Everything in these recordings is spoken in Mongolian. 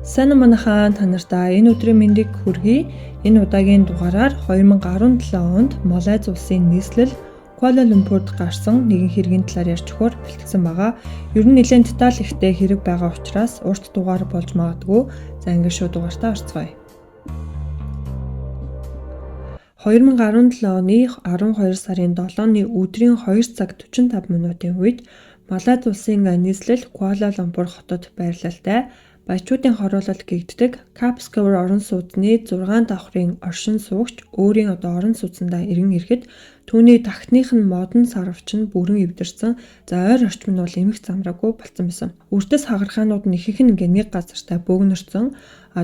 Сайн манайхаа та нартай энэ өдрийн мэндийг хүргэе. Энэ удаагийн дугаараар 2017 онд Малайз улсын нийслэл Куала Лумпурд гарсан нэгэн хэргийн талаар ярьж өгөхөөр бэлтгэсэн байгаа. Ер нь нэлээд деталь ихтэй хэрэг байгаа учраас урт дугаар болж магадгүй. За ингээд шууд дугаартаа орцгоё. 2017 оны 12 сарын 7-ны өдрийн 2 цаг 45 минутын үед Малайз улсын нийслэл Куала Лумпур хотод байрлалтай баячуудын хороолол гэгддэг Капскавер орон сууцны 6 давхрын оршин суугч өөрийн орон сууцндаа иргэн ирэхэд түүний тагтных нь модон сарвч нь бүрэн эвдэрсэн. За ойр орчим нь бол эмх замраагүй болсон байсан. Үрдэс хагархаанууд нь ихэнх нь ингээ нэг газартаа бөөгнөрсөн.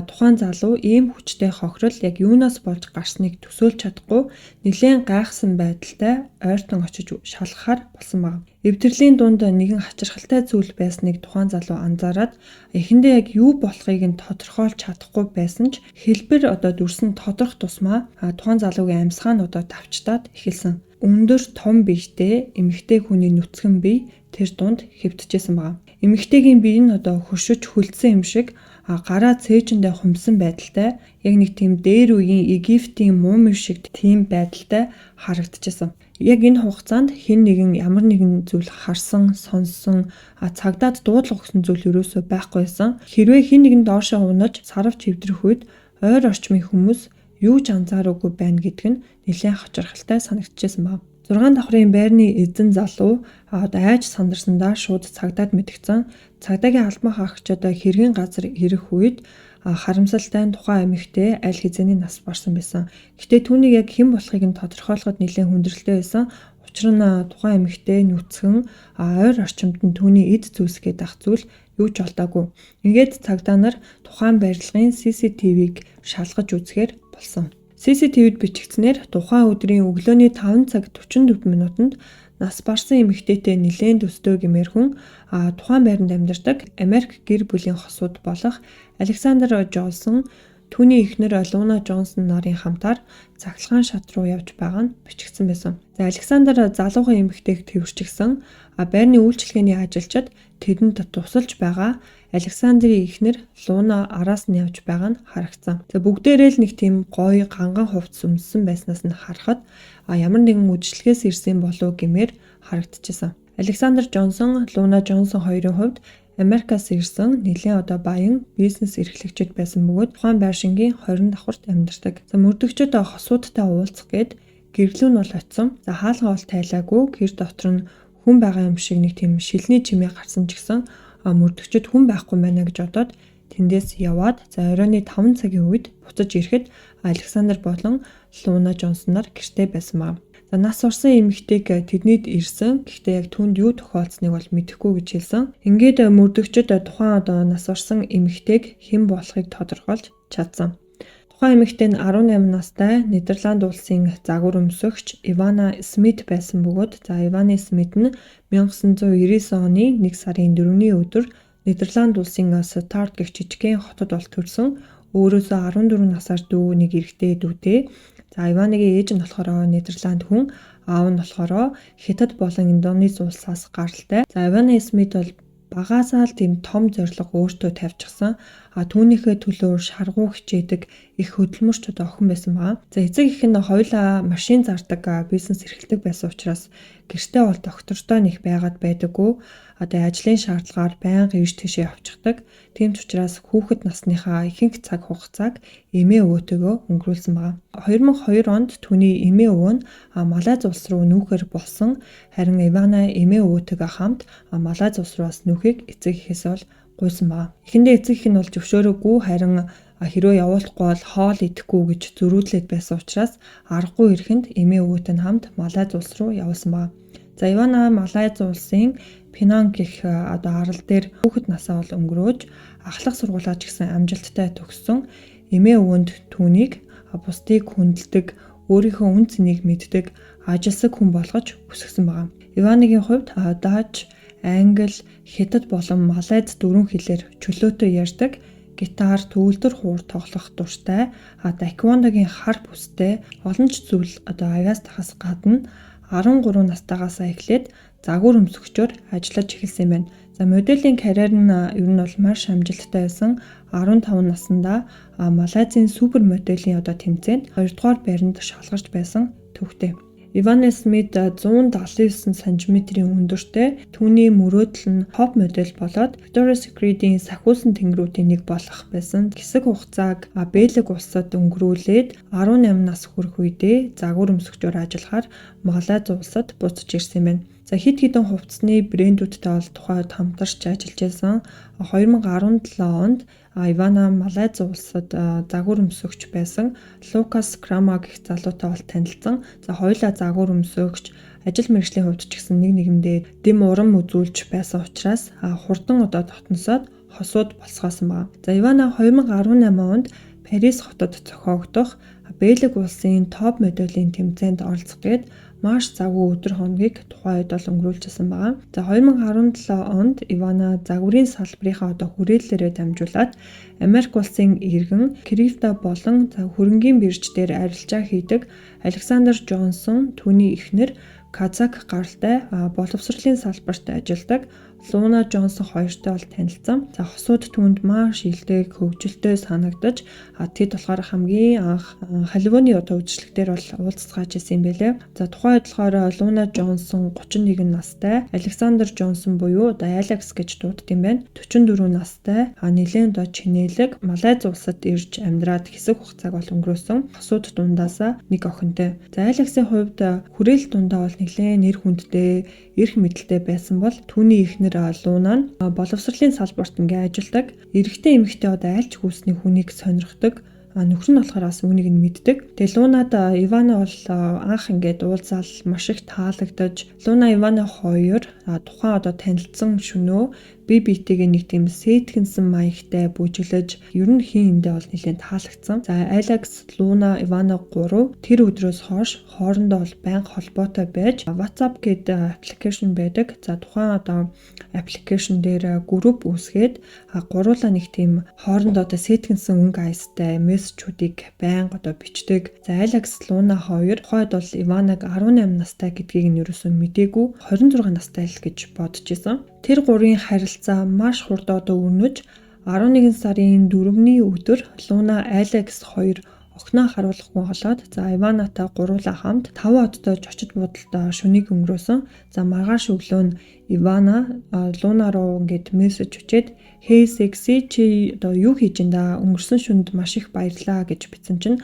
Тухайн залуу ийм хүчтэй хохирол яг юунаас болж гарсныг төсөөлж чадахгүй нэлээд гайхсан байдалтай ойртон очиж шалгахаар болсон байна. Эвдэрлийн дунд нэгэн хачирхалтай зүйл байсныг тухайн залуу анзаараад эхэндээ яг юу болохыг нь тодорхойлж чадахгүй байсан ч хэлбэр дүрсэн тодорх тусмаа тухайн залуугийн амьсгаа нь давчтаад эхэлсэн. Өндөр том биетэй эмэгтэй хүний нүцгэн бие тэр дунд хэвтчихсэн байна. Эмэгтэйгийн бие нь хөшөж хөлдсөн юм шиг гараа цээжиндээ хумсан байдалтай яг нэг тийм дээр үеийн Египтийн муми шиг тийм байдалтай харагдчихсан. Яг энэ хугацаанд хэн нэгэн ямар нэгэн зүйл харсан, сонссон, цагдаад дуудлага өгсөн зүйл ерөөсөө байхгүйсэн. Хэрвээ хэн нэгэн доошоо унаж сарвч эвдрэх үед ойр орчмын хүмүүс юу ч анзаараагүй байна гэдг нь нэлээд хачирхалтай санагдчихсан байна. 6 давхрын байрны эзэн залуу айж сандарсандаа шууд цагдаад мэдгцэн. Цагдаагийн албан хаагчид хэргийн газар ирэх үед харамсалтай тухайн эмэгтэй аль хэзээний нас барсан байсан. Гэхдээ түүнийг яг хэн болохыг нь тодорхойлоход нэлээд хүндрэлтэй байсан. Учир нь тухайн эмэгтэй нүцгэн ойр орчимд нь түүний эд зүйлсгээд ах зүйл юу ч олдоогүй. Ингээд цагдаа нар тухайн барилгын CCTV-г шалгаж үзэхээр болсон. CCTV-д бичигдснээр тухайн өдрийн өглөөний 5 цаг 44 минутанд нас барсан эмэгтэйтэй нэлээд өстэй гэмээр хүн тухайн байранд амьдардаг Америк гэр бүлийн хосууд болох Александр Джонсон, түүний эхнэр Луна Джонсон нарын хамтаар цахилгаан шат руу явж байгаа нь бичигдсэн байсан. За Александр залуухан эмэгтэйг тэрвэрчилсэн байрны үйлчилгээний ажилчид тэдэнд тусалж байгаа Александрийн эхнэр Луна араас нь явж байгаа нь харагдсан. За бүгдээрээ л нэг тийм гоё ганган хувцас өмссөн байснаас нь харахад ямар нэгэн үдшилгээс ирсэн болов гэмээр харагдчихсан. Александр Джонсон, Луна Джонсон хоёрын хувьд Америкаас ирсэн нэлээд баян бизнес эрхлэгчид байсан бөгөөд тухайн байшингийн 20 давхарт амьдардаг. За мөрдөгчд хосуудтай уулзах гээд гэрлүү нь бол очсон. За хаалгаа бол тайлаагүй гэр дотор нь хүн байгаа юм шиг нэг тийм шилний чимээ гарсан ч гэсэн мөрдөгчд хүн байхгүй байна гэж бодоод тэндээс яваад за оройны 5 цагийн үед буцаж ирэхэд Александр болон Луна Джонсоноор гэртээ байсан байна. За нас орсон эмэгтэйг тэднийд ирсэн. Гэхдээ яг түүнд юу тохиолдсныг бол мэдэхгүй гэж хэлсэн. Ингээд мөрдөгчд тухайн нас орсон эмэгтэйг хэн болохыг тодорхойлж чадсан. Тухайн эмэгтэй нь 18 настай Нидерланд улсын загвар өмсөгч Ивана Смит байсан бөгөөд за Ивана Смит нь 1999 оны 1 сарын 4-ний өдөр Нидерланд улсын Старт гэх жижигхэн хотод бол төрсөн. Өөрөөсөө 14 насаар дүү нэг эрэгтэй дүүтэй. За Иваныгийн ээж нь болохоор Нидерланд хүн, аав нь болохоор Хятад болон Индонез улсаас гаралтай. За Ивана Смит бол багаасаа л тийм том зорилго өөртөө тавьчихсан. Түүнийхээ төлөө шаргуу хичээдэг их хөдөлмөрч охин байсан баа. За эцэг эх нь хоёулаа машин зардаг бизнес эрхэлдэг байсан учраас гэртээ бол доктортой нэг байгаад байдаггүй. Ажлын шаардлагаар байнга ийш тийшээ явчихдаг. Тийм ч учраас хүүхэд насныхаа ихэнх цаг хугацааг эмээ өвөөтэйгөө өнгөрүүлсэн байна. 2002 онд түүний эмээ өвөө нь Малайз улс руу нүүхээр болсон. Харин Ивана эмээ өвөөтэйгээ хамт Малайз улс руу бас нүүхийг эцэг эхээс бол гуйсан байна. Эхэндээ эцэг эх нь бол зөвшөөрөөгүй, харин хэрвээ явуулахгүй бол хоол идэхгүй гэж зөрүүдлээд байсан учраас аргагүй ирэхэнд эмээ өвөөтэй хамт Малайз улс руу явуулсан байна. За Ивана Малайз улсын Пинанг гэх арал дээр хүүхэд насаа бол өнгөрөөж ахлах сургуулаа ч гэсэн амжилттай төгссөн. Эмээ өвөнд түүнийг бусдыг хүндэлдэг, өөрийнхөө үн цэнийг мэддэг, ажилсаг хүн болгож өсгсөн байна. Иваныгийн хувьд Даж, Англи, Хятад болон Малайз 4 хэлээр чөлөөтэй ярьдаг, гитар, төгөлдөр хуур тоглох дуртай, таеквондогийн хар бүстэй олон ч зүйл авяас тахаас гадна 13 настайгаас эхлээд загвар өмсгчөөр ажиллаж эхэлсэн байна. За моделийн карьер нь ер нь бол маш амжилттай байсан. 15 наснда Малайзийн супер моделийн тэмцээнд 2 дугаар байранд шалгарч байсан түүхтэй. Ивана Смит 179 см-ийн өндөртэй, түүний мөрөөдөл нь топ модель болоод Victoria's Secret-ийн сахиусан тэнгэрүүдийн нэг болох байсан. Хэсэг хугацааг Бэлэг улсад өнгөрүүлээд 18 нас хүрэх үедээ загвар өмсгчөөр ажиллахаар Малайз улсад буцаж ирсэн юм байна. За хэд хэдэн хувцсны брэндүүдтэй бол тухайд хамтарч ажиллаж байсан. 2017 онд Ивана Малайз улсад загвар өмсөгч байсан Лукас Крама гэх залуутай бол танилцсан. За хоёулаа загвар өмсөгч, ажил мэргэжлийн хувьд ч гэсэн нэг нэгэндээ дэм урам үзүүлж байсан учраас хурдан дотносоод хосууд болсгоосон байна. За Ивана 2018 онд Парис хотод зохиогдох Бэлэг улсын топ моделийн тэмцээнд оролцоход маш завгүй өдөр хоногийг тухайн үед бол өнгөрүүлжсэн байгаа. За 2017 онд Ивана загварын салбарынхаа хүрээллээрээ дамжуулаад Америк улсын иргэн крипто болон хөрөнгийн бирж дээр арилжаа хийдэг Александр Джонсон, түүний эхнэр Казак гаралтай боловсролын салбарт ажилладаг Луна Джонсон хоёртой бол танилцсан. За хосууд түүнд маш илдэг, хөвгөлтэй санагдаж тэд болохоор хамгийн анх Холливуудын үйлчлэгтэр бол уулзцааж ирсэн юм байлээ. За тухайн үед болохоор Луна Джонсон 31 настай, Александр Джонсон буюу Алекс гэж дууддаг юм байна. 44 настай, нэлээд чинэлэг Малайз улсад ирж амьдраад хэсэг хугацааг бол өнгөрөөсөн. Хосууд дундаасаа нэг охинтой. За Алексийн хувьд хүрээл дундаа бол нэлээд нэр хүндтэй, эрх мэдэлтэй байсан бол түүний эхнэр Луна нь боловсролын салбарт ажилладаг. Эрэгтэй эмэгтэй айлч хүүсний хүнийг сонирхдог. Нөхөр нь болохоор бас үүнийг нь мэддэг. Тэгээ Лунад Ивана бол анх уулзаал маш их таалагдаж, Луна Ивана хоёр тухайн танилцсан шөнөө бие биетэйгээ нэг тийм сэтгэнсэн маягтай бүжиглэж ер нь хин эндээ бол нэлээд таалагдсан. За Алекс, Луна, Ивана 3 тэр өдрөөс хойш хоорондоо бол байнга холбоотой байж WhatsApp гэдэг аппликейшн байдаг. За тухайн аппликейшн дээр групп үүсгээд гуруула нэг тийм хоорондоо сэтгэнсэн өнгө аястай мессежүүдийг байнга бичдэг. За Алекс, Луна хоёр тухайд бол Иванаг 18 настай гэдгийг нь ерөөсөө мдээгүй 26 настай л гэж бодож исэн. Тэр гурийн харилцаа маш хурд өрнөж 11 сарын 4-ний өдөр Луна Алекс хоёр охиноо харуулахгүй болоод за Иванатай гуруулаа хамт 5 одтой очиж буудалтай шөнийг өнгөрөөсөн. За маргааш өглөө нь Ивана Луна руу мессеж өчээд "Hey sexy, чи юу хийж ин да? Өнгөрсөн шөнд маш их баярлаа" гэж бичсэн чинь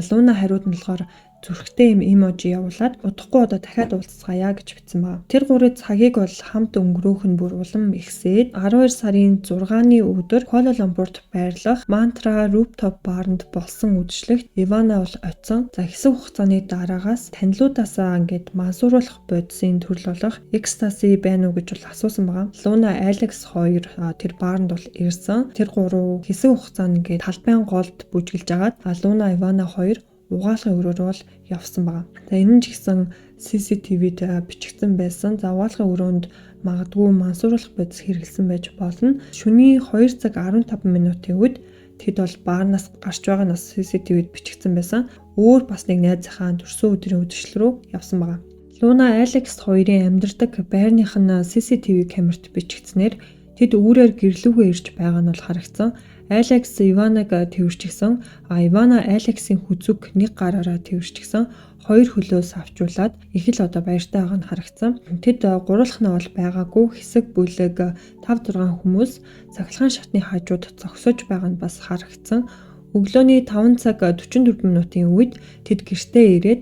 Луна хариуд нь болохоор зүрхтэй эможи явуулаад удахгүй дахиад уулзцаая гэж бичсэн байна. Тэр гурийн цагийг бол хамт өнгөрөөх нь бүр улам ихсээд 12 сарын 6-ны өдөр Куала Лумпурт байрлах Мантра Rooftop баарнд болсон үдшилтэд Ивана бол очсон. За хэсэг хугацааны дараагаас танилуудаасаа мансууруулах бодисын төрөл болох экстаси байна уу гэж бол асуусан байгаа. Луна Алекс хоёр тэр баарнд бол ирсэн. Тэр гурав хэсэг хугацаанд талбайн голд бүжгэлж агаад Луна Ивана хоёр угаалгын өрөөр бол явсан байгаа. За энэ нь ч гэсэн CCTV-д бичигдсэн байсан. За угаалгын өрөөнд магадгүй мансууруулах бодис хэрэгэлсэн байж болно. Шөнийн 2 цаг 15 минутын үед тэд бол баарнаас гарч байгаа нь CCTV-д бичигдсэн байсан. Өөр бас нэг найзынхаа төрсөн өдрийн үдшил рүү явсан байгаа. Луна Алекс хоёрын амьдардаг байрных нь CCTV камерт бичигдснээр тэд үүрээр гэрлүүгээ ирж байгаа нь бол харагдсан. Алекс Иванаг тэрвэрчсэн. Ивана Алексийн хүзүг нэг гараараа тэрвэрчсэн. Хоёр хөлөөс авчуулаад их л баяртай байгаа нь харагдсан. Тэд гурвуулхнаа бол байгаагүй хэсэг бүлэг 5-6 хүмүүс цахилгаан шатны хажууд зогсож байгаа нь бас харагдсан. Өглөөний 5 цаг 44 минутын үед тэд гэртээ ирээд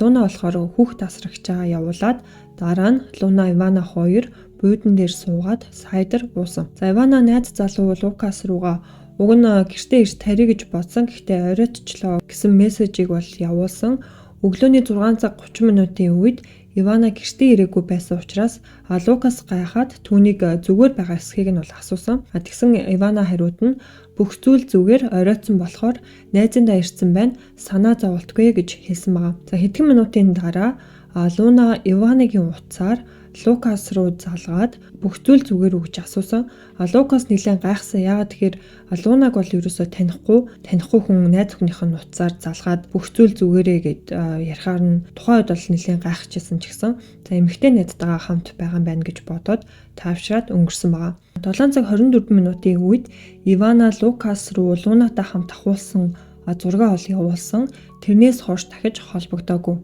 Луна болохоор хүүхд тасрагчаа явуулаад дараа нь Луна Ивана хоёр буудан дээр суугаад сайдар уусан. За Ивана найз залуу Лукас руугаа уг нь гэртээ ирж тарий гэж бодсон. Гэхдээ оройтчлоо гэсэн мессежийг бол явуулсан. Өглөөний 6 цаг 30 минутын үед Ивана гэртээ ирээгүй байсан учраас Лукас гайхаад түүнийг зүгээр байгаа эсхийг нь бол асуусан. Тэгсэн Ивана хариуд нь бүх зүйл зүгээр оройтсон болохоор найзындаа ирсэн байна. Санаа зоволтгүй гэж хэлсэн байгаа. За хэдхэн минутын дараа Луна Иваныгийн утсаар Лукас руу залгаад бүх зүйл зүгээр үү гэж асуусан. Лукас нэлээд гайхсан. Яагаад тэгэхээр Лунаг бол ерөөсөө танихгүй хүн найз өхнийх нь нуцаар залгаад бүх зүйл зүгээрээ гэд ярихаар нь тухайн үед бол нэлээд гайхажсэн ч гэсэн за эмэгтэй найзтайгаа хамт байгаа юм байна гэж бодоод таавшраад өнгөрсөн байгаа. 7 цаг 24 минутын үед Ивана Лукас руу Лунатай хамт ахуулсан зураг ол явуулсан. Тэрнээс хойш дахиж холбогдоогүй.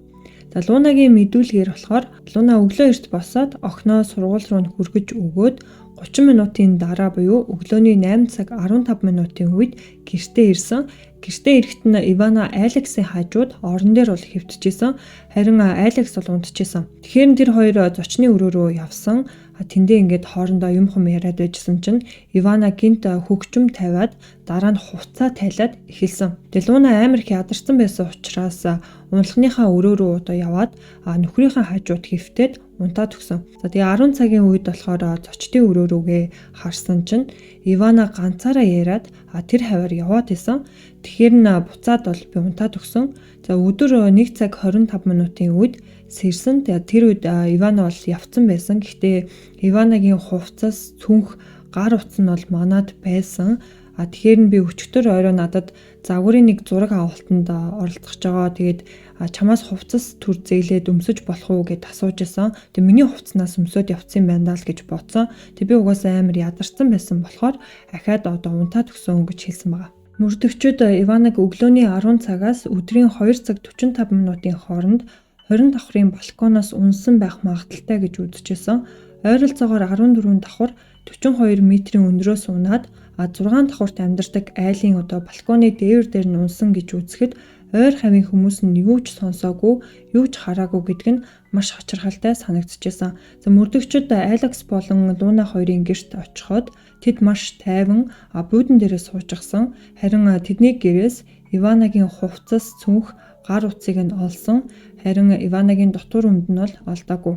За Лунагийн мэдүүлгээр болохоор Луна өглөө эрт босоод охиноо сургууль руу хүргэж өгөөд 30 минутын дараа буюу өглөөний 8 цаг 15 минутын үед гэртээ ирсэн. Гэртээ ирэхэд нь Ивана Алексийн хажууд орон дээр бол хэвтчихсэн. Харин Алекс бол унтчихсэн. Тэгэхээр тэр хоёр зочны өрөө рүү явсан. Тэндээ ингээд хоорондоо юм яриад байжсэн чинь Ивана гинт хөгжим тавиад дараа нь хувцас тайлаад эхэлсэн. Тэгээ Луна амар их ядарсан байсан учраас уналхныхаа өрөө рүү одоо яваад нөхрийнхээ хажууд хэвтээд унтаад өгсөн. За тэгээ 10 цагийн үед болохоор зочдын өрөө рүүгээ харсан чинь Ивана ганцаараа яриад тэр хавар яваад исэн. Тэгэхээр нь буцаад бол би унтаад өгсөн. За өдөр 1 цаг 25 минутын үед сэрсэн. Тэгээ тэр үед Ивана бол явцсан байсан. Гэхдээ Иванагийн хувцас, цүнх, гар утас нь бол манад байсан. Тэгэхээр нь би өчигдөр орой надад загварын нэг зураг авалтанд оролцож байгаа. Тэгээд чамаас хувцас төр зээлээд өмсөж болох уу гэд асууж исэн. Тэгээд миний хувцснаас өмсөд явцсан байна даа л гэж бодсон. Тэгээд би угаасаа амар ядарсан байсан болохоор ахаад одоо унтаад өгсөн гэж хэлсэн байгаа. Мөрдөгчид Иванаг өглөөний 10 цагаас өдрийн 2 цаг 45 минутын хооронд 20 давхрын балконоос унсан байх магадaltaй гэж үзэжсэн. Ойролцоогоор 14 давхар 42 метрийн өндрөөс унаад 6 давхарт амьдардаг айлын одоо балконы дээр нь унсан гэж үзэхэд ойр хавийн хүмүүс нь юу ч сонсоогүй, юу ч хараагүй гэдг нь маш хачирхалтай санагдчихсан. За мөрдөгчид Алекс болон Луна хоёрын гэрт очиход тэд маш тайван буудан дээрээ суужчихсан. Харин тэдний гэрээс Иванагийн хувцас, цүнх, гар утсыг нь олсон. Харин Иванагийн дотор өмд нь бол олдоогүй.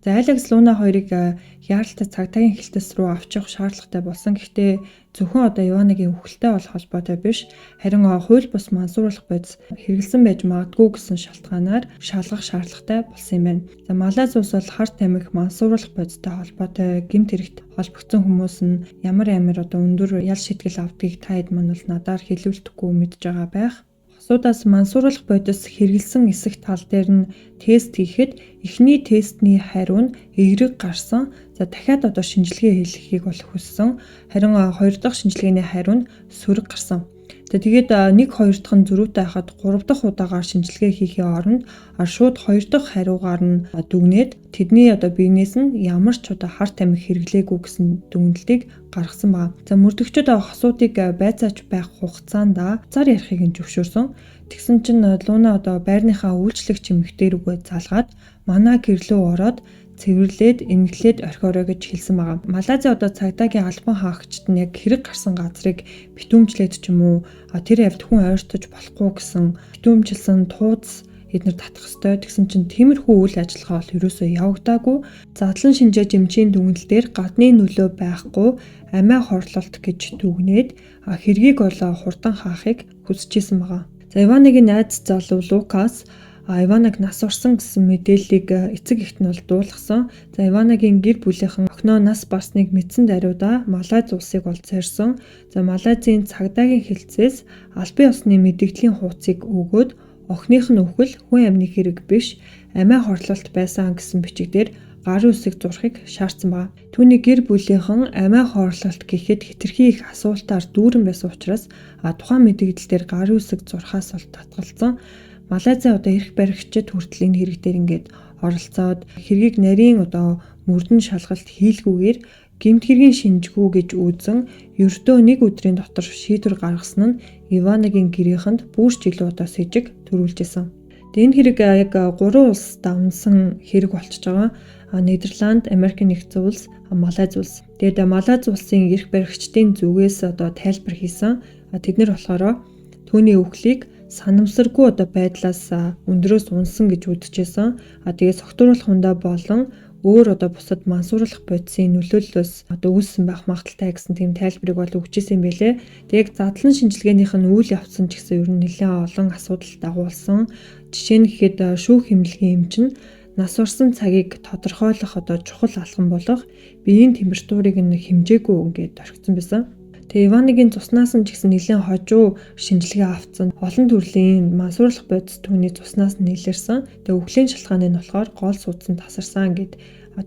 За Алекс Луна хоёрыг яаралтай цагдаагийн хэлтэс рүү авч явах шаардлагатай болсон. Гэхдээ зөвхөн одоо Иванагийн үхэлтэй бол холбоотой биш. Харин хууль бус мансууруулах бодис хэрэгэлсэн байж магадгүй гэсэн шалтгаанаар шалгах шаардлагатай болсон юм байна. За Малайз улс бол харт тамхи мансууруулах бодистой холбоотой гэмт хэрэгт холбогдсон хүмүүс нь ямар одоо өндөр ял шитгэл авдгийг та хэд мань бол надаар хэлүүлдэхгүй мэдж байгаа байх. Асуудаас мансууруулах бодис хэрэгэлсэн эсэх тал дээр нь тест хийхэд эхний тестний хариу нь эерэг гарсан. За дахиад одоо шинжилгээ хийхийг бол хүссэн. Харин хоёр дахь шинжилгээний хариу нь сөрөг гарсан. За тэгээд 1 2 дахь нь зөрүүтэй хахад 3 дахь удаагаар шинжилгээ хийхийн оронд шууд 2 дахь хариугаар нь дүгнээд тэдний одоо биенээс нь ямар ч одоо харт тамхи хэрэглээгүй гэсэн дүгнэлтийг гаргасан байна. За мөрдөгчд хосуудыг байцааж байх хугацаанд цар ярихыг нь зөвшөөрсөн. Тэгсэн чинь Луна одоо байрныхаа үйлчлэгч эмэгтэй рүүгээ залгаад манай гэрлөө ороод цэвэрлээд эмгэлээд орхиорой гэж хэлсэн байгаа. Малайзын одоо цагдаагийн албан хаагчид нь яг хэрэг гарсан газрыг битүүмжлээд ч юм уу тэр явд хүн ойртож болохгүй гэсэн битүүмжилсэн тууз эднэр татах ёстой. Тэгсэн чинь тиймэрхүү үйл ажиллагаа бол ерөөсөө явагдаагүй. Задлан шинжээ жимчийн дүгнэлтээр гадны нөлөө байхгүй амиа хорлолт гэж дүгнээд хэргийг бол хурдан хаахыг хүсэжсэн байгаа. За Иванагийн найз залуу Лукас Иванаг нас орсон гэсэн мэдээллийг эцэг эхт нь бол дуулгасан. За Иванагийн гэр бүлийнхэн охиноо нас барсныг мэдсэн даруйда Малайз улсыг бол зорьсон. За Малайзын цагдаагийн хэлтсээс албан ёсны мэдэгдлийн хуудсыг өгөөд охиных нь үхэл хүн амны хэрэг биш амиа хорлолт байсан гэсэн бичигдэр гарын үсэг зурхыг шаардсан ба. Түүний гэр бүлийнхэн амиа хорлолт гэхэд хэтэрхий их асуултаар дүүрэн байсан учраас тухайн мэдэгдэл дээр гарын үсэг зурхаас бол татгалзсан. Малайзын одоо эрх баригчид хүртэл энэ хэрэг дээр ингээд оролцоод хэргийг нарийн одоо мөрдөн шалгалт хийлгүүгээр гэмт хэргийн шинжгүй гэж үзэн ердөө 1 өдрийн дотор шийдвэр гаргасан нь Иванагийн гэрийнхэнд бүрч илүү одоо с 'ижиг төрүүлжсэн. Энэ хэрэг яг 3 улс давнсан хэрэг болчихж байгаа. Нидерланд, Америк нэгдсэн улс, Малайз улс. Тэгээд Малайз улсын эрх баригчдын зүгээс одоо тайлбар хийсэн. Тэднэр болохоор түүний үхлийг санамсаргүй одоо байдлаас өндрөөс унсан гэж үзэжсэн. Тэгээд согтууруулах хундаа болон өөр одоо бусад мансууруулах бодисын нөлөөллөөс одоо үүссэн байх магадaltaй гэсэн тийм тайлбарыг бол өгчээсэн байлээ. Тэгээд задлан шинжилгээнийх нь үйл явцсан ч гэсэн ер нь нэлээд олон асуудал дагуулсан. Жишээ нь гэхэд шүүх эмнэлгийн эмч нь нас орсон цагийг тодорхойлох чухал алхам болох биеийн температурыг нь хэмжээгүй ингээд орхисон байсан. Тэгээ Иваныгийн цуснаас нь ч гэсэн нэлээд хожуу шинжилгээ авцсан. Олон төрлийн мансуурлах бодис түүний цуснаас нь илэрсэн. Тэгээ өвглийн шалтгааны нь болохоор гол суудсан тасарсан гэд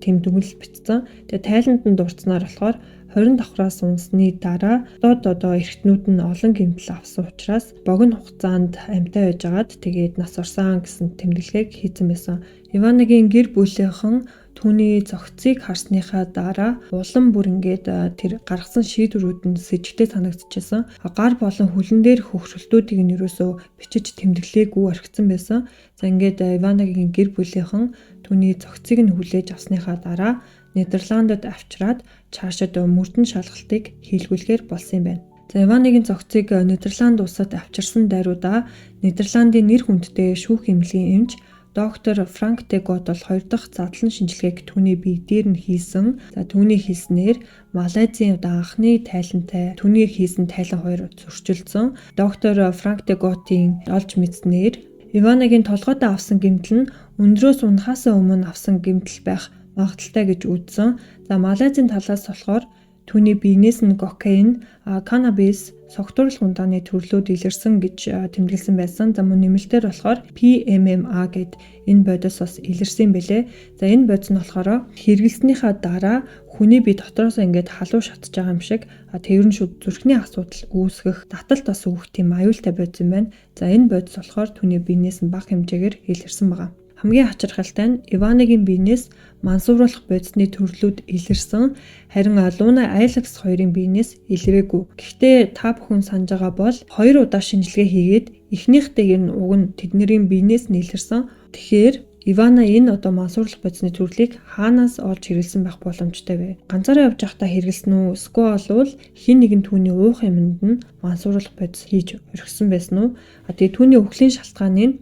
тийм дүгнэлт бичсэн. Тэгээ тайланд нь дурдсанаар болохоор 20 давхраас унсны дараа эргэтнүүд нь олон гэмтэл авсан учраас богино хугацаанд амьтаа байжгаад тэгээд нас орсон гэсэн тэмдэглэгийг хийсэн байсан. Иваныгийн гэр бүлийнхэн түүний зохицыг харсныхаа дараа улам бүр ингээд тэр гаргасан шийдвэрүүд нь сэжигтэй санагдчихсан. Гар болон хөлн дээр хөвгчлөлтүүдийг нь ерөөсөө бичиж тэмдэглээгүй орхисон байсан. За ингээд Иваныгийн гэр бүлийнхэн түүний зохицыг нь хүлээж авсныхаа дараа Нидерландад авчираад цаашид мөрдөн шалгалтыг хийлгүүлэхээр болсон юм байна. За Иваныгийн зохицыг Нидерланд улсад авчирсан даруйда Нидерландын нэр хүндтэй шүүх эмнэлгийн эмч доктор Франк де Гот бол 2 дахь задлан шинжилгээг түүний бие дээр нь хийсэн. За түүний хийснээр Малайзийн анхны тайлантай түүний хийсэн тайлан 2 зөрчилдсөн. Доктор Франк де Готийн олж мэдснээр Иваныгийн толгойдоо авсан гэмтэл нь өндрөөс унахаас өмнө авсан гэмтэл байх магадaltaй гэж үзсэн. За Малайзийн талаас болохоор түүний биенээс нь кокаин, канабис, согтуурлах ундааны төрлүүд илэрсэн гэж тэмдэглэсэн байсан. За мөн нэмэлтээр болохоор PMMA гэд энэ бодис бас илэрсэн бэлээ. За энэ бодис нь болохоор хэрэглэснийхаа дараа хүний бие дотроос ингээд халуун шатж байгаа юм шиг тэр нь шууд зүрхний асуудал үүсгэх, таталт бас өгөх тийм аюултай бодис юм байна. За энэ бодис болохоор түүний биенээс нь бага хэмжээгээр илэрсэн байгаа. Хамгийн хачирхалтай нь Иваныгийн биенээс мансууруулах бодисны төрлүүд илэрсэн. Харин Луна Айлакс хоёрын биенээс илрээгүй. Гэхдээ та бүхэн санаж байгаа бол 2 удаа шинжилгээ хийгээд эхнийхтэйг нь уг нь тэдний биенээс нь илэрсэн. Тэгэхээр Ивана энэ мансууруулах бодисны төрлийг хаанаас олж хэрэглэсэн байх боломжтой вэ? Ганцаараа явж байхдаа хэрэглэсэн үү? Эсвэл хин нэгэн түүний уух юмд нь мансууруулах бодис хийж орхисон байсан уу? Тэгээ түүний өвглийн шалтгааны нь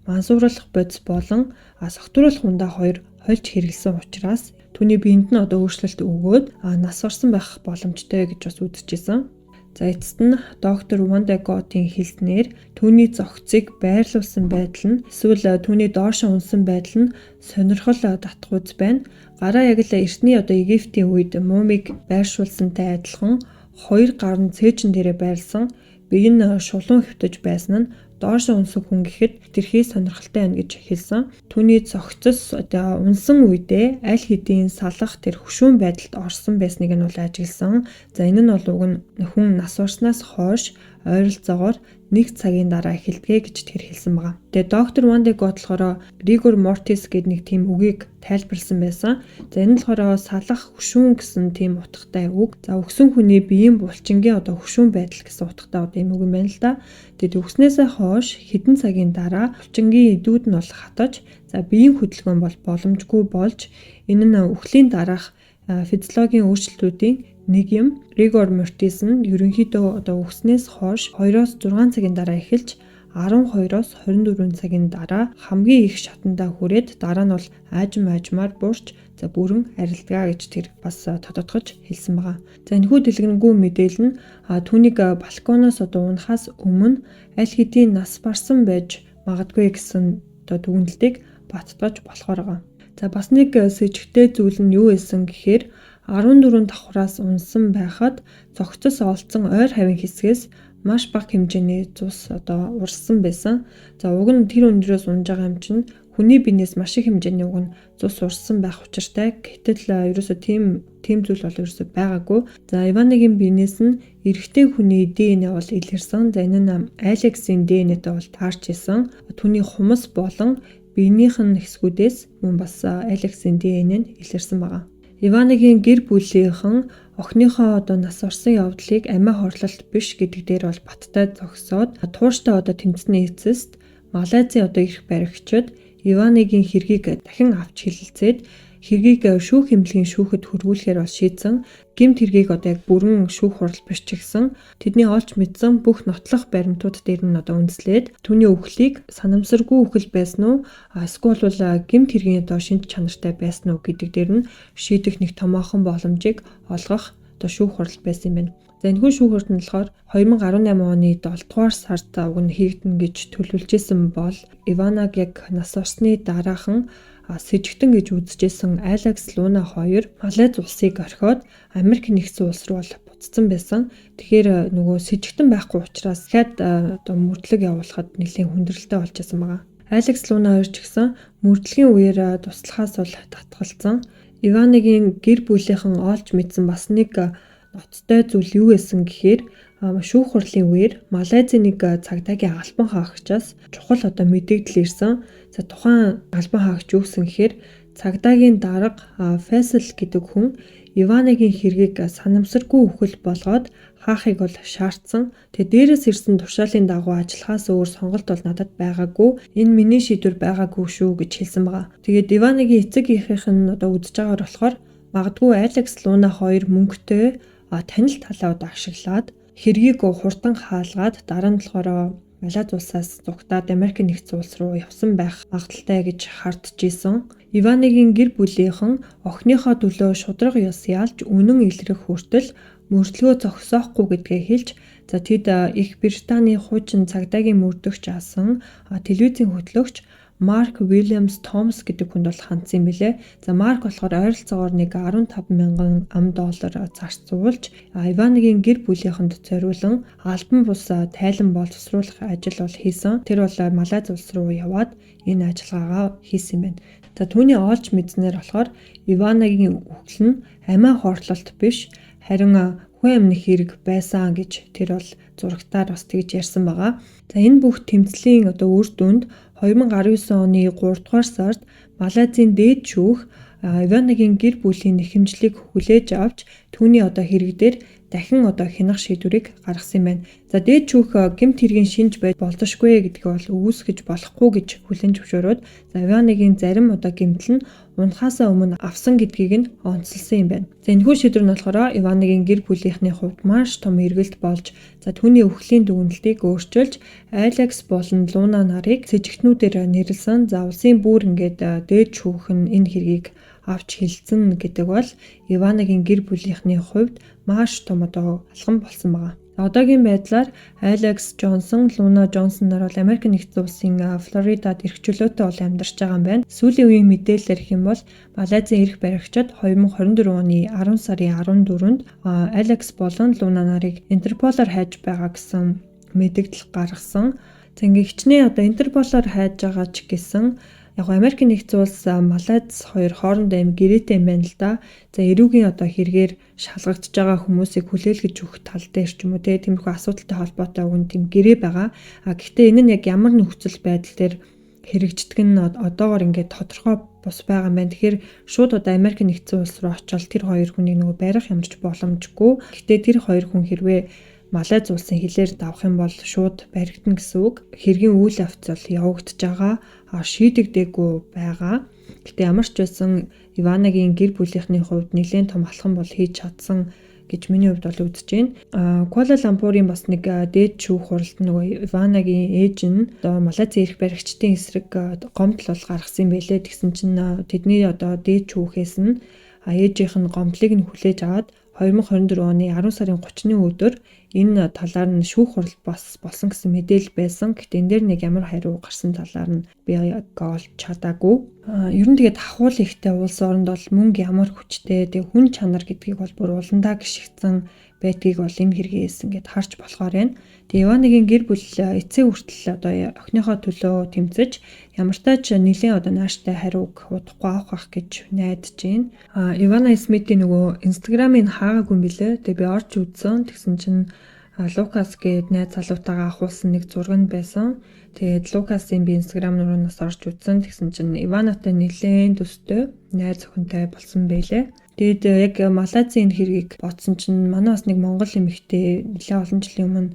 мансууруулах бодис болон согтууруулах ундаа 2 хольж хэрэглэсэн учраас түүний биед нь өөрчлөлт өгөөд нас орсон байх боломжтой гэж бас үзэжсэн. За эцэст нь доктор Ван де Готийн хэлснээр түүний зохицыг байрлуулсан байдал нь эсвэл түүний доошо унсан байдал нь сонирхол татгууз байна. Гараа яг л эртний Египтийн үед мумиг байршуулсантай адилхан 2 гар нь цээжин дээрээ байрлсан бие нь шулуун хөвтөж байсан нь доошо унсан хүн гэхэд хэтэрхий сонирхолтой байна гэж хэлсэн. Түүний зохицос унсан үедээ аль хэдийн салах тэр хөшүүн байдалд орсон байсныг нь ажигласан. За энэ нь бол уг нь хүн нас орсноос хойш ойролцоогоор 1 цагийн дараа эхэлдэг гэж тэр хэлсэн байгаа. Тэгээ доктор Ван де Гот болохоор rigor mortis гэдэг нэг тийм үгийг тайлбарлсан байсан. За энэ нь болохоор салах хөшүүн гэсэн тийм утгатай үг. За өгсөн хүний биеийн булчингийн хөшүүн байдал гэсэн утгатай ийм үг юм байна л да. Тэгээд өгснээсээ хойш хэдэн цагийн дараа булчингийн идүүд нь бол хатаж, за биеийн хөдөлгөөн бол боломжгүй болж энэ нь үхлийн дараах физиологийн өөрчлөлтүүдийн нэг юм. Rigor mortis нь ерөнхийдөө өгснээс хойш 2-6 цагийн дараа эхэлж 12-оос 24 цагийн дараа хамгийн их шатандаа хүрээд дараа нь бол аажмаар буурч бүрэн арилдгаа гэж тэр бас тодотгож хэлсэн байгаа. За энэхүү дэлгэрэнгүй мэдээлэл нь түүнийг балконоос унахаас өмнө аль хэдийн нас барсан байж магадгүй гэсэн дүгнэлтийг баттгаж болохоор байгаа. За бас нэг сэжигтэй зүйл нь юу байсан гэхээр 14 давхраас унсан байхад зохицос олцсон ойр хавийн хэсгээс маш бага хэмжээний цус урссан байсан. За уг нь тэр өндрөөс унж байгаа юм чинь хүний биенээс маш их хэмжээний уг нь цус урссан байх учиртай. Гэтэл ерөөсө тийм зүйл бол ерөөсө байгаагүй. За Иваныгийн биенээс нь эрэгтэй хүний ДНА бол илэрсэн. За энэ нь Алексийн ДНА-тай бол таарч исэн. Түүний хумс болон биенийх нь хэсгүүдээс мөн бас Алексийн ДНА нь илэрсэн байгаа. Иваныгийн гэр бүлийнхэн охиныхоо нас орсон явдлыг амиа хорлолт биш гэдэг дээр бол баттай зогсоод тууштай тэмцсэний эцэст Малайзийн эрх баригчид Иваныгийн хэргийг дахин авч хэлэлцээд хэргийг шүүх эмнэлгийн шүүхэд хөрвүүлэхээр бол шийдсэн. Гэмт хэргийг яг бүрэн шүүх хурал биш ч гэсэн тэдний олж мэдсэн бүх нотлох баримтууд дээр нь үндэслээд түүний үхлийг санамсаргүй үхэл байсан уу эсвэл гэмт хэргийн шинж чанартай байсан уу гэдэг дээр нь шийдэх нэг томоохон боломжийг олгох шүүх хурал байсан юм байна. За энэхүү шүүх хурал нь болохоор 2018 оны 7 дугаар сард уг нь хийгдэнэ гэж төлөвлөжсэн бол Иванаг яг нас орсны дараахан сэжигтэн гэж үзэжсэн Алекс Луна хоёр Малайз улсыг орхиод Америк нэгдсэн улс руу буцсан байсан. Тэгэхээр нөгөө сэжигтэн байхгүй учраас дахиад одоо мөрдлөг явуулахад нэлээд хүндрэлтэй болж байсан байгаа. Алекс Луна хоёр ч гэсэн мөрдлөгийн үеэр туслахаас бол татгалзсан. Иваныгийн гэр бүлийнхэн олж мэдсэн бас нэг ноцтой зүйл юу байсан гэхээр шүүх хурлын үеэр Малайзын нэг цагдаагийн албан хаагчаас чухал одоо мэдээлэл ирсэн. За тухайн албан хаагч юу гэсэн гэхээр цагдаагийн дарга Фэйсэл гэдэг хүн Иваныгийн хэргийг санамсаргүй үхэл болгоод хаахыг бол шаардсан. Тэгээ дээрээс ирсэн тушаалын дагуу ажиллахаас өөр сонголт бол надад байгаагүй. Энэ миний шийдвэр байгаагүй шүү гэж хэлсэн байгаа. Тэгээд Иваныгийн эцэг эхийнх нь одоо үдж байгаагаар болохоор магадгүй Алекс Луна хоёр мөнгөтэй танил талаа одоо ашиглаад хэргийг хурдан хаалгаад дараа нь болохоор Малайз улсаас зугтаад Америк нэгдсэн улс руу явсан байх магадaltaй гэж хардж исэн. Иваныгийн гэр бүлийнхэн охиныхоо төлөө шудраг ёс ялж үнэн илрэх хүртэл мөрдлөгөө зогсоохгүй гэдгээ хэлж тэд Их Британий хуучин цагдаагийн мөрдөгч асан телевизийн хөтлөгч Марк Уильямс Томс гэдэг хүнд бол хандсан юм билээ. За Марк болохоор ойролцоогоор нэг 15,000 $. Зарцуулж Иваныгийн гэр бүлийнхэнд зориулан албан бус тайлан боловсруулах ажил бол хийсэн. Тэр бол Малайз улс руу яваад энэ ажиллагаагаа хийсэн юм байна. За түүний олж мэдснээр болохоор Иваныгийн үхэл нь амиа хортлолт биш харин хүн амны хэрэг байсан гэж тэр бол зурагтаар бас тэгж ярьсан байгаа. За энэ бүх тэмцлийн одоо үр дүнд 2019 оны 3 дугаар сард Малайзын дээд шүүх Иваныгийн гэр бүлийн нэхэмжлийг хүлээж авч түүний одоо хэрэг дээр дахин одоо хянах шийдвэрийг гаргасан юм байна. За дээд шүүх гэмт хэргийн шинж байж болзошгүй гэдгийг бол үүсгэж болохгүй гэж хүлээн зөвшөөрөөд Иваныгийн зарим одоо гэмтэл нь унахаасаа өмнө авсан гэдгийг нь онцлсан юм байна. За энэхүү шийдвэр нь болохоор Иваныгийн гэр бүлийнхний хувьд маш том эргэлт болж түүний үхлийн дүгнэлтийг өөрчилж Алекс болон Луна нарыг сэжигтнүүдээр нэрлсэн. За улсын бүр ингээд дээд шүүх нь энэ хэргийг авч хэлсэн гэдэг бол Иваныгийн гэр бүлийнхний хувьд маш том одоо алхам болсон байгаа. Одоогийн байдлаар Алекс Джонсон, Луна Джонсон нар бол Америк нэгдсэн улсын Флоридад эрх чөлөөтэй бол амьдарч байгаа юм байна. Сүүлийн үеийн мэдээлэлээр гэх юм бол Малайзын эрх баригчид 2024 оны 10 сарын 14-нд Алекс болон Луна нарыг Интерполоор хайж байгаа гэсэн мэдээлэл гаргасан. Ингээ хичнээн одоо Интерполоор хайж байгаа ч гэсэн яг Америк нэгдсэн улс Малайз хоёр хоорондоо юм гэрээтэй юм байна л да. За эрүүгийн одоо хэрэгээр шалгагдж байгаа хүмүүсийг хүлээлгэж өгөх тал дээр ч юм уу тиймэрхүү асуудалтай холбоотой үн тийм гэрээ байгаа. Гэхдээ энэ нь яг ямар нөхцөл байдал дээр хэрэгждэг нь одоогоор ингээд тодорхой бус байгаа юм байна. Тэгэхээр шууд одоо Америк нэгдсэн улс руу очиод тэр хоёр хүний нөгөө барих ямарч боломжгүй. Гэхдээ тэр хоёр хүн хэрвээ Малайз улсын хилээр давах юм бол шууд баригдана гэсэн үг. Хэргийн үйл явц бол явагдаж байгаа. Шийдэгдээгүй байгаа. Гэтэ ямар ч байсан Иваныгийн гэр бүлийнхний хувьд нэлээд том алхам бол хийж чадсан гэж миний хувьд бол үзэж байна. Куала Лумпурын бас нэг дээд шүүх хуралд нөгөө Иваныгийн ээж нь одоо Малайзын эрх баригчдын эсрэг гомдол бол гаргасан юм байлээ. Тэгсэн чинь тэдний одоо дээд шүүхээс нь ээжийнх нь гомдлыг нь хүлээж аваад 2024 оны 10 сарын 30-ны өдөр энэ талаар нь шүүх хурал болсон гэсэн мэдээлэл байсан. Гэхдээ энэ дээр нэг ямар хариу гарсан талаар нь би олж чадаагүй. Ер нь тэгээд ахуул ихтэй улс оронд бол мөнгө ямар хүчтэй, тэг хүн чанар гэдгийг бол бүр уландаа гიშгдсэн байдгийг бол энэ хэрэгээс ингээд харж болохоор байна. Тэгээ Иваныгийн гэр бүл эцэг хүртэл одоо охиныхоо төлөө тэмцэж ямартай ч нэлийн одоо нааштай хариуг удахгүй авах гэж найдаж байна. Ивана Смитийн нөгөө Instagram-ыг хаагаагүй юм билээ. Тэгээ би орж үзсэн. Тэгсэн чинь Лукас гээд найз залуутайгаа ахуулсан нэг зураг нь байсан. Тэгээд Лукасын би Instagram руу орж үзсэн. Тэгсэн чинь Иванатай нэлээд төстэй найз охинтой болсон байлээ. Тэгээд яг Малайзын хэргийг бодсон чинь манай бас нэг монгол эмэгтэй нэлээд олон жилийн өмнө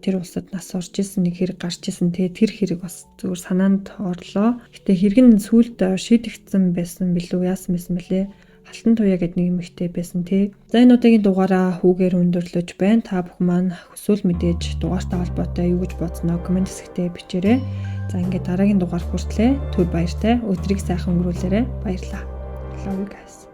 тэр улсад нас орж исэн нэг хэрэг гарч исэн. Тэгээд тэр хэрэг бас зүгээр санаанд орлоо. Гэтэ хэрэг нь сүүлд шийдэгдсэн байсан билүү, яасан байсан бэлээ. Алтан туяа гэдэг нэг эмэгтэй байсан тий. За энэ удаагийн дугаараа хүүгээр өндөрлөж байна. Та бүхэн маань хүсвэл мэдээж дугаартай холбоотой юу гэж бодсноо комент хэсэгтээ бичээрэй. За ингээд дараагийн дугаар хүртлээ. Түр баяртай. Өдрийг сайхан өнгөрүүлээрэй. Баярлалаа. Love you guys.